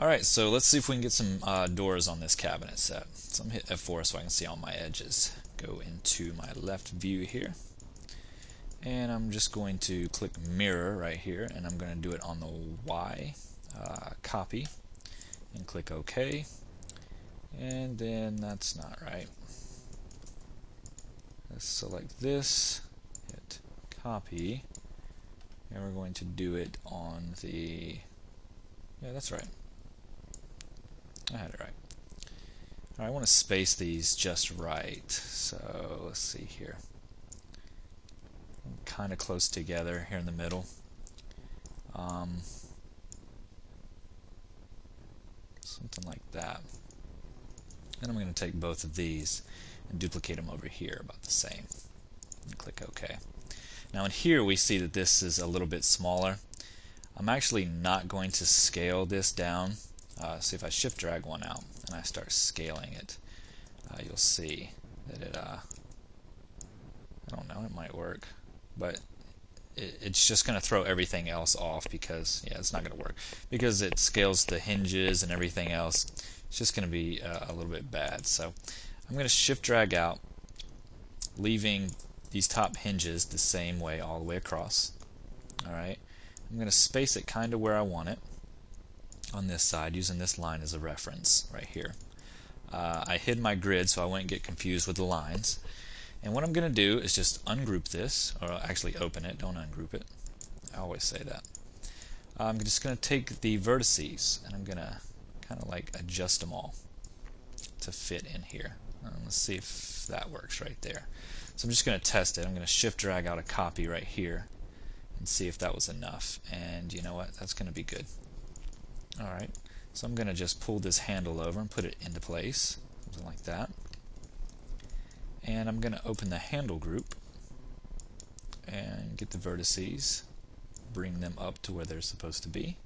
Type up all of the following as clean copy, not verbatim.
Alright, so let's see if we can get some doors on this cabinet set. So I'm going to hit F4 so I can see all my edges. Go into my left view here. And I'm just going to click mirror right here, and I'm going to do it on the Y, copy, and click OK. And then that's not right. Let's select this, hit copy, and we're going to do it on the, yeah, that's right. I had it right. All right, I want to space these just right. So let's see here. Kind of close together here in the middle. Something like that. And I'm going to take both of these and duplicate them over here about the same. And click OK. Now in here we see that this is a little bit smaller. I'm actually not going to scale this down. So if I shift drag one out and I start scaling it, you'll see that it, I don't know, it might work, but it's just going to throw everything else off because, yeah, it's not going to work. Because it scales the hinges and everything else, it's just going to be a little bit bad. So I'm going to shift drag out, leaving these top hinges the same way all the way across. Alright, I'm going to space it kind of where I want it on this side, using this line as a reference right here. I hid my grid so I wouldn't get confused with the lines. And what I'm going to do is just ungroup this, or actually open it, don't ungroup it. I always say that. I'm just going to take the vertices and I'm going to kind of like adjust them all to fit in here. Let's see if that works right there. So I'm just going to test it. I'm going to shift drag out a copy right here and see if that was enough. And you know what? That's going to be good. Alright, so I'm going to just pull this handle over and put it into place, something like that. And I'm going to open the handle group and get the vertices, bring them up to where they're supposed to be.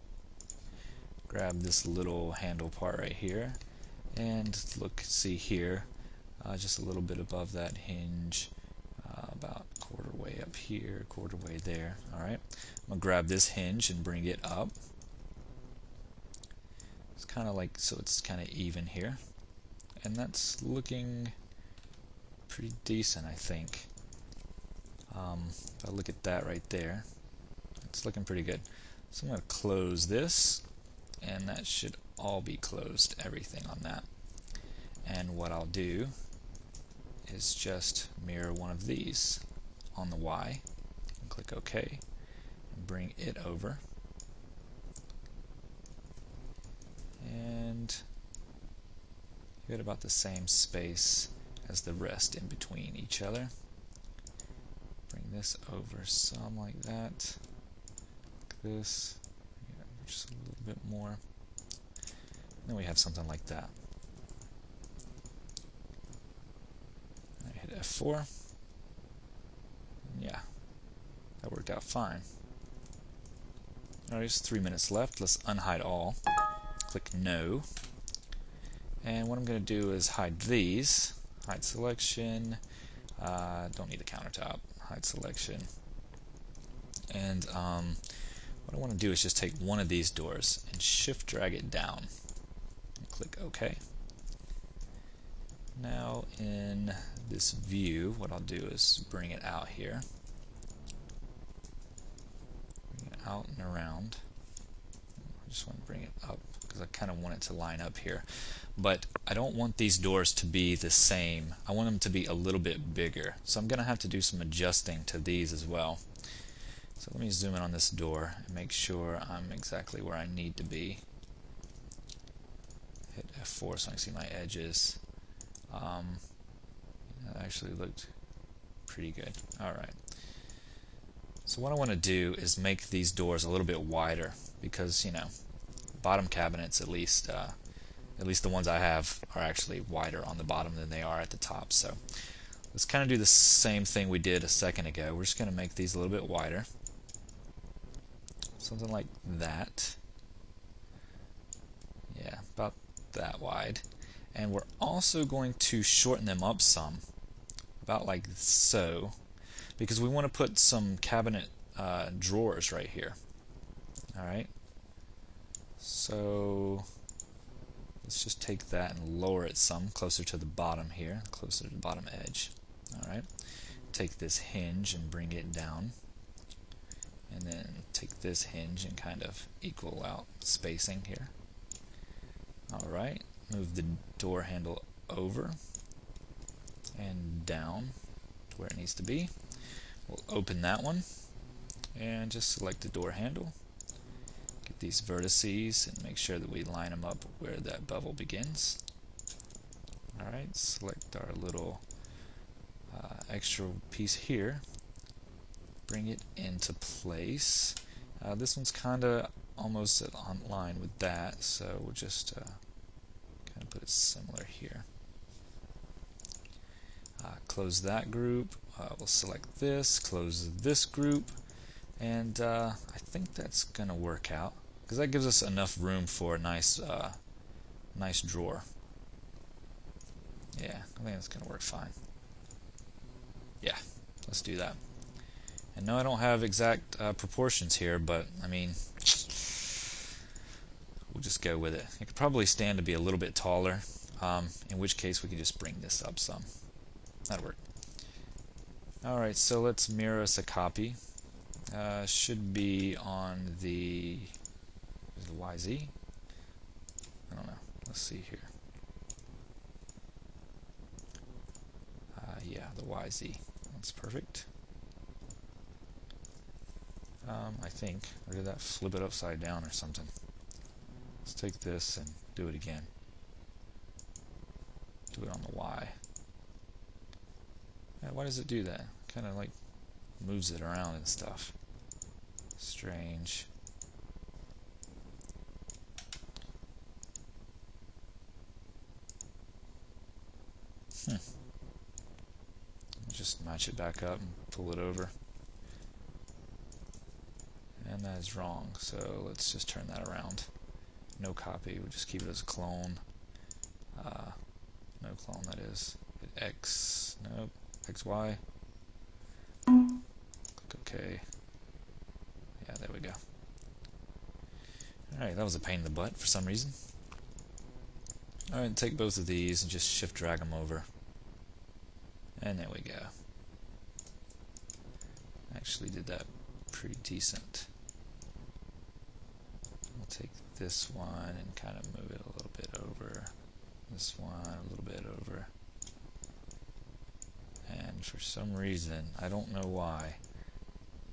Grab this little handle part right here, and look, see here, just a little bit above that hinge, about quarter way up here, quarter way there. Alright, I'm going to grab this hinge and bring it up. It's kind of like, so it's kind of even here, and that's looking pretty decent, I think. If I look at that right there, it's looking pretty good. So I'm going to close this, and that should all be closed, everything on that. And what I'll do is just mirror one of these on the Y, and click OK, and bring it over. And give it about the same space as the rest in between each other. Bring this over some like that. Like this. Yeah, just a little bit more. Then we have something like that. I hit F4. Yeah, that worked out fine. Alright, just 3 minutes left. Let's unhide all. Click No. And what I'm going to do is hide these. Hide selection. Don't need the countertop. Hide selection. And what I want to do is just take one of these doors and shift drag it down. And click OK. Now in this view, what I'll do is bring it out here. Bring it out and around. I just want to bring it up because I kind of want it to line up here. But I don't want these doors to be the same. I want them to be a little bit bigger. So I'm going to have to do some adjusting to these as well. So let me zoom in on this door and make sure I'm exactly where I need to be. Hit F4 so I can see my edges. That actually looked pretty good. Alright. So what I want to do is make these doors a little bit wider because, you know, bottom cabinets at least the ones I have are actually wider on the bottom than they are at the top. So let's kind of do the same thing we did a second ago. We're just going to make these a little bit wider. Something like that. Yeah, about that wide. And we're also going to shorten them up some, about like so, because we want to put some cabinet drawers right here. Alright, so let's just take that and lower it some, closer to the bottom here, closer to the bottom edge. Alright, take this hinge and bring it down, and then take this hinge and kind of equal out spacing here. Alright, move the door handle over and down to where it needs to be. We'll open that one and just select the door handle. Get these vertices and make sure that we line them up where that bevel begins. Alright, select our little extra piece here. Bring it into place. This one's kind of almost on line with that, so we'll just kind of put it similar here. Close that group. We'll select this, close this group, and I think that's going to work out because that gives us enough room for a nice drawer. Yeah, I think that's going to work fine. Yeah, let's do that. And no, I don't have exact proportions here, but I mean, we'll just go with it. It could probably stand to be a little bit taller, in which case we can just bring this up some. That'll work. Alright, so let's mirror us a copy. Should be on the YZ? I don't know. Let's see here. Yeah, the YZ. That's perfect. I think. Or did that flip it upside down or something? Let's take this and do it again. Do it on the Y. Yeah, why does it do that? Kind of like moves it around and stuff. Strange. Just match it back up and pull it over. And that is wrong, so let's just turn that around. No copy, we'll just keep it as a clone. No clone, that is. X, nope, XY. Click OK. Yeah, there we go. Alright, that was a pain in the butt for some reason. Alright, take both of these and just shift drag them over. And there we go. Actually did that pretty decent. We'll take this one and kind of move it a little bit over. This one a little bit over. And for some reason, I don't know why,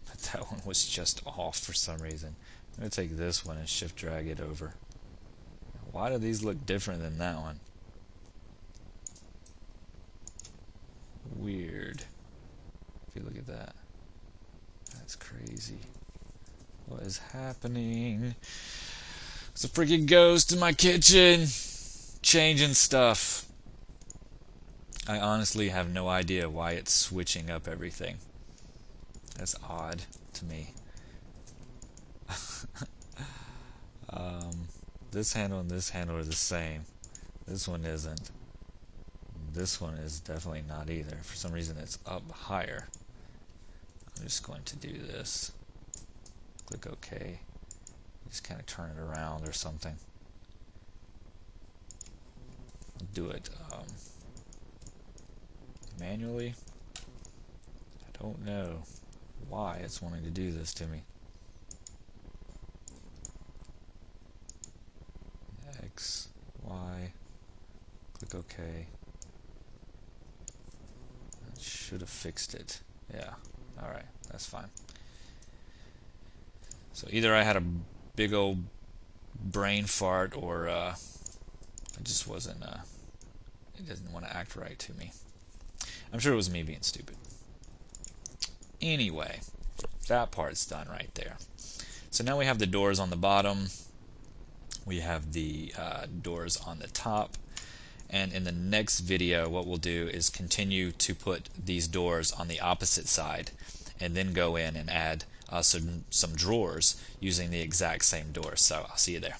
but that one was just off for some reason. I'm going to take this one and shift drag it over. Why do these look different than that one? Weird. If you look at that. That's crazy. What is happening? There's a freaking ghost in my kitchen! Changing stuff. I honestly have no idea why it's switching up everything. That's odd to me. This handle and this handle are the same. This one isn't. This one is definitely not either. For some reason it's up higher. I'm just going to do this. Click OK. Just kind of turn it around or something. I'll do it manually. I don't know why it's wanting to do this to me. X, Y, click OK. That should have fixed it. Yeah, alright, that's fine. So either I had a big old brain fart or it just wasn't, it didn't want to act right to me. I'm sure it was me being stupid. Anyway, that part's done right there. So now we have the doors on the bottom. We have the doors on the top. And in the next video, what we'll do is continue to put these doors on the opposite side and then go in and add some drawers using the exact same door. So I'll see you there.